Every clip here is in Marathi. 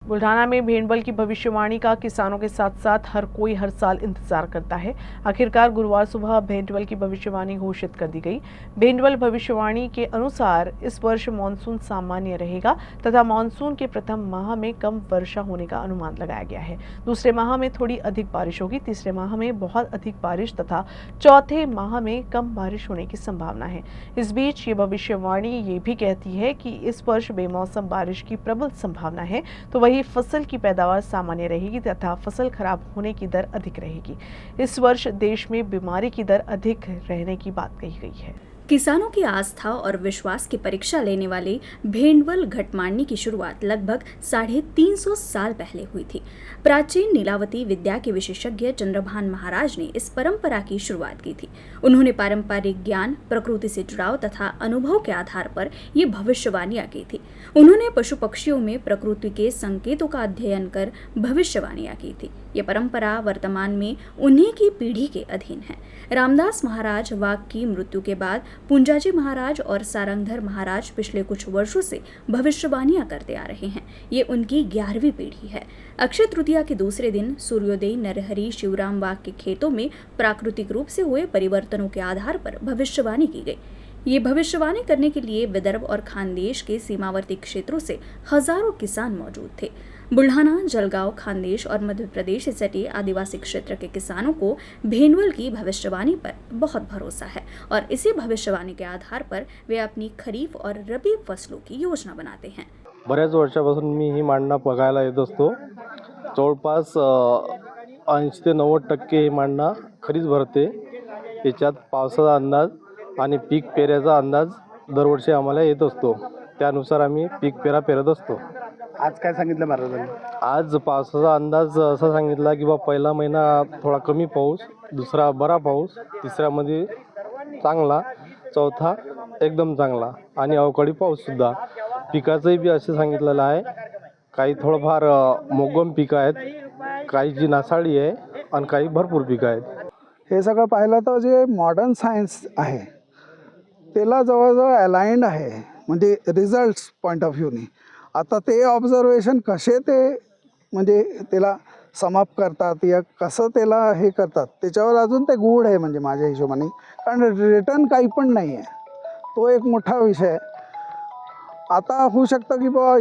बुल्ढाना में भेंडवल की भविष्यवाणी का किसानों के साथ साथ हर कोई हर साल इंतजार करता है। आखिरकार गुरुवार सुबह भेंडवल की भविष्यवाणी घोषित कर दी गई। भेंडवल भविष्यवाणी के अनुसार इस वर्ष मानसून सामान्य रहेगा तथा मानसून के प्रथम माह में कम वर्षा होने का अनुमान लगाया गया है। दूसरे माह में थोड़ी अधिक बारिश होगी, तीसरे माह में बहुत अधिक बारिश तथा चौथे माह में कम बारिश होने की संभावना है। इस बीच ये भविष्यवाणी ये भी कहती है कि इस वर्ष बेमौसम बारिश की प्रबल संभावना है, तो वही फसल की पैदावार सामान्य रहेगी तथा फसल खराब होने की दर अधिक रहेगी। इस वर्ष देश में बीमारी की दर अधिक रहने की बात कही गई है। किसानों की आस्था और विश्वास की परीक्षा लेने वाले भेंडवल घटमांडनी की शुरुआत लगभग 350 साल पहले हुई थी। प्राचीन नीलावती विद्या के विशेषज्ञ चंद्रभान महाराज ने इस परंपरा की शुरुआत की थी। उन्होंने पारंपरिक ज्ञान, प्रकृति से जुड़ाव तथा अनुभव के आधार पर ये भविष्यवाणियां की थी। उन्होंने पशु पक्षियों में प्रकृति के संकेतों का अध्ययन कर भविष्यवाणियां की थी। ये परंपरा वर्तमान में उन्हीं की पीढ़ी के अधीन है। रामदास महाराज वाघ की मृत्यु के बाद पुंजाजी महाराज और सारंगधर महाराज पिछले कुछ वर्षों से भविष्यवाणियां करते आ रहे हैं। ये उनकी 11वीं पीढ़ी है। अक्षय तृतीया के दूसरे दिन सूर्योदय नरहरि शिवराम वाघ के खेतों में प्राकृतिक रूप से हुए परिवर्तनों के आधार पर भविष्यवाणी की गई। ये भविष्यवाणी करने के लिए विदर्भ और खानदेश के सीमावर्ती क्षेत्रों से हजारों किसान मौजूद थे। बुल्ढाना, जलगांव, खानदेश और मध्य प्रदेश से सटे आदिवासी क्षेत्र के किसानों को भेंडवल की भविष्यवाणी पर बहुत भरोसा है और इसी भविष्यवाणी के आधार पर वे अपनी खरीफ और रबी फसलों की योजना बनाते हैं। बऱ्याच वर्षापासून मी ही मांडणा बघायला येत असतो। जवळपास 80 ते 90% ही मांडणा खरीच भरते। याच्यात पावसाचा अंदाज आणि पीक पेऱ्याचा अंदाज दरवर्षी आम्हाला येत असतो। त्यानुसार आम्ही पीक पेरा पेरत असतो। आज काय सांगितलं महाराजांनी? आज पावसाचा अंदाज असा सांगितला की पहिला महिना थोडा कमी पाऊस, दुसरा बरा पाऊस, तिसऱ्यामध्ये चांगला, चौथा एकदम चांगला आणि अवकाळी पाऊस सुद्धा। पिकाचंही बी असं सांगितलेलं आहे। काही थोडंफार मोगम पिकं आहेत, काही जी नासाडी आहे आणि काही भरपूर पिकं आहेत। हे सगळं पाहिलं तर जे मॉडर्न सायन्स आहे त्याला जवळजवळ अलाइंड आहे, म्हणजे रिझल्ट्स पॉईंट ऑफ व्ह्यूनी। आता ते ऑब्झर्वेशन कसे ते म्हणजे त्याला समाप्त करतात या कसं त्याला हे करतात त्याच्यावर अजून ते गूढ आहे म्हणजे माझ्या हिशोबाने, कारण रिटर्न काही पण नाही आहे। तो एक मोठा विषय आहे। आता होऊ शकतं की बाबा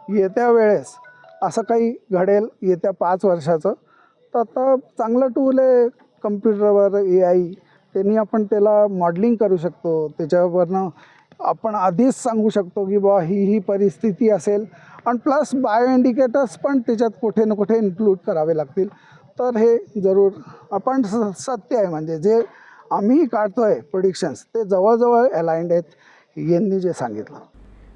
येत्या वेळेस असं काही घडेल येत्या 5 वर्षाचं, तर आता चांगलं टूल आहे कम्प्युटरवर AI, त्यांनी आपण त्याला मॉडेलिंग करू शकतो। त्याच्यावरनं आपण आधीच सांगू शकतो की बाबा ही परिस्थिती असेल आणि प्लस बायो इंडिकेटर्स पण त्याच्यात कुठे ना कुठे इन्क्लूड करावे लागतील। तर हे जरूर आपण सत्य आहे, म्हणजे जे आम्ही काढतोय प्रेडिक्शन्स ते जवळजवळ अलाइंड आहेत यांनी जे सांगितलं।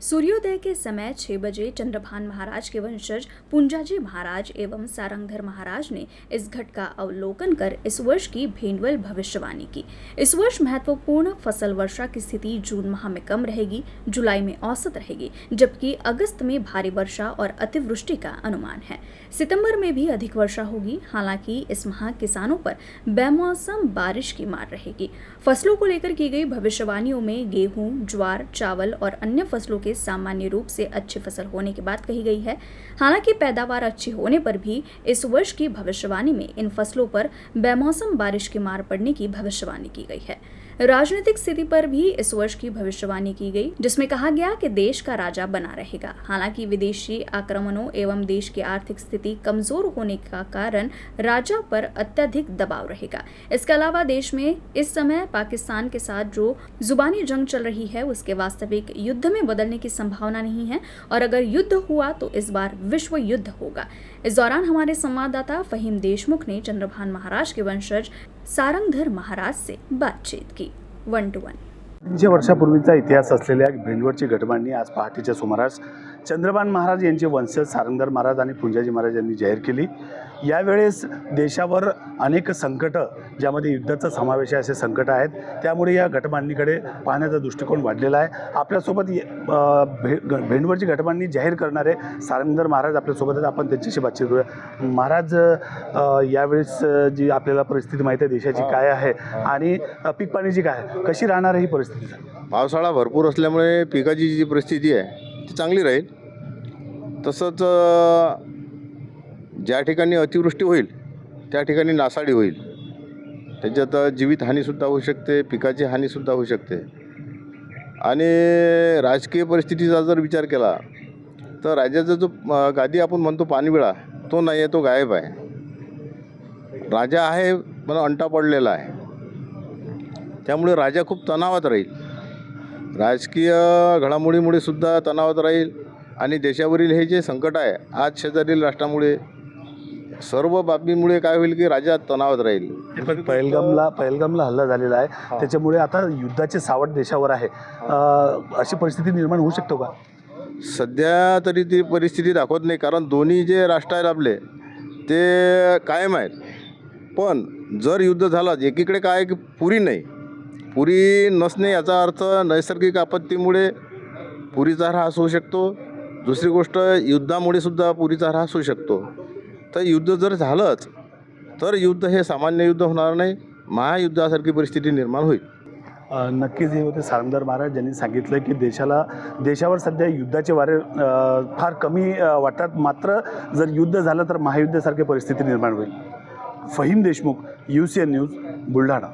सूर्योदय के समय 6 बजे चंद्रभान महाराज के वंशज पुंजाजी महाराज एवं सारंगधर महाराज ने इस घट का अवलोकन कर इस वर्ष की भेंडवल भविष्यवाणी की। इस वर्ष महत्वपूर्ण फसल वर्षा की स्थिति जून माह में कम रहेगी, जुलाई में औसत रहेगी, जबकि अगस्त में भारी वर्षा और अतिवृष्टि का अनुमान है। सितंबर में भी अधिक वर्षा होगी। हालांकि इस माह किसानों पर बेमौसम बारिश की मार रहेगी। फसलों को लेकर की गई भविष्यवाणियों में गेहूं, ज्वार, चावल और अन्य फसलों के सामान्य रूप से अच्छी फसल होने की बात कही गई है। हालांकि पैदावार अच्छी होने पर भी इस वर्ष की भविष्यवाणी में इन फसलों पर बेमौसम बारिश की मार पड़ने की भविष्यवाणी की गई है। राजनीतिक स्थिति पर भी इस वर्ष की भविष्यवाणी की गई, जिसमें कहा गया कि देश का राजा बना रहेगा। हालांकि विदेशी आक्रमणों एवं देश की आर्थिक स्थिति कमजोर होने का कारण राजा पर अत्यधिक दबाव रहेगा। इसके अलावा देश में इस समय पाकिस्तान के साथ जो जुबानी जंग चल रही है उसके वास्तविक युद्ध में बदलने की संभावना नहीं है, और अगर युद्ध हुआ तो इस बार विश्व युद्ध होगा। इस दौरान हमारे संवाददाता फहीम देशमुख ने चंद्रभान महाराज के वंशज सारंगधर महाराज से बातचीत की। 1 to 1। 300 वर्षापूर्वीचा इतिहास असलेल्या भेंडवळची घटमांडणी आज पहाटेच्या सुमारास चंद्रभान महाराज यांचे वंशज सारंगधर महाराज आणि पुंजाजी महाराज यांनी जाहीर केली। यावेळेस देशावर अनेक संकटं, ज्यामध्ये युद्धाचा समावेश आहे असे संकट आहेत, त्यामुळे या घटमांडणीकडे पाहण्याचा दृष्टिकोन वाढलेला आहे। आपल्यासोबत भेंडवळची घटमांडणी जाहीर करणारे सारंगधर महाराज आपल्यासोबत आहेत। आपण त्यांच्याशी बातचीत करूया। महाराज, यावेळेस जी आपल्याला परिस्थिती माहिती आहे देशाची काय आहे आणि पीक पाण्याची काय आहे, कशी राहणार आहे ही परिस्थिती? पावसाळा भरपूर असल्यामुळे पिकाची जी परिस्थिती आहे ती चांगली राहील। तसंच ज्या ठिकाणी अतिवृष्टी होईल त्या ठिकाणी नासाडी होईल. त्याच्यात जीवितहानीसुद्धा होऊ शकते, पिकाची हानीसुद्धा होऊ शकते. आणि राजकीय परिस्थितीचा जर विचार केला तर राज्याचा जो गादी आपण म्हणतो पाणीविळा तो नाही आहे, तो गायब आहे. राजा आहे पण अंटा पडलेला आहे. त्यामुळे राजा खूप तणावात राहील. राजकीय घडामोडीमुळे सुद्धा तणावात राहील. आणि देशावरील हे जे संकट आहे आज शेजारील राष्ट्रामुळे सर्व बाबीमुळे काय होईल की राजा तणावात राहील. पण पहलगामला हल्ला झालेला आहे, त्याच्यामुळे आता युद्धाचे सावट देशावर आहे. अशी परिस्थिती निर्माण होऊ शकतो का? सध्या तरी ती परिस्थिती दाखवत नाही, कारण दोन्ही जे राष्ट्र आहेत आपले ते कायम आहेत. पण जर युद्ध झालं, एकीकडे काय की पुरी नाही, पुरी नसणे याचा अर्थ नैसर्गिक आपत्तीमुळे पुरीचा ऱ्हास होऊ शकतो. दुसरी गोष्ट युद्धामुळे सुद्धा पुरीचा ऱ्हास होऊ शकतो. तर युद्ध जर झालंच तर युद्ध हे सामान्य युद्ध होणार नाही, महायुद्धासारखी परिस्थिती निर्माण होईल. नक्कीच हे होते सारंगधर महाराज ज्यांनी सांगितलं की देशावर सध्या युद्धाचे वारे फार कमी वाटतात, मात्र जर युद्ध झालं तर महायुद्धासारखी परिस्थिती निर्माण होईल. Faheem Deshmukh, UCN news, Buldhana.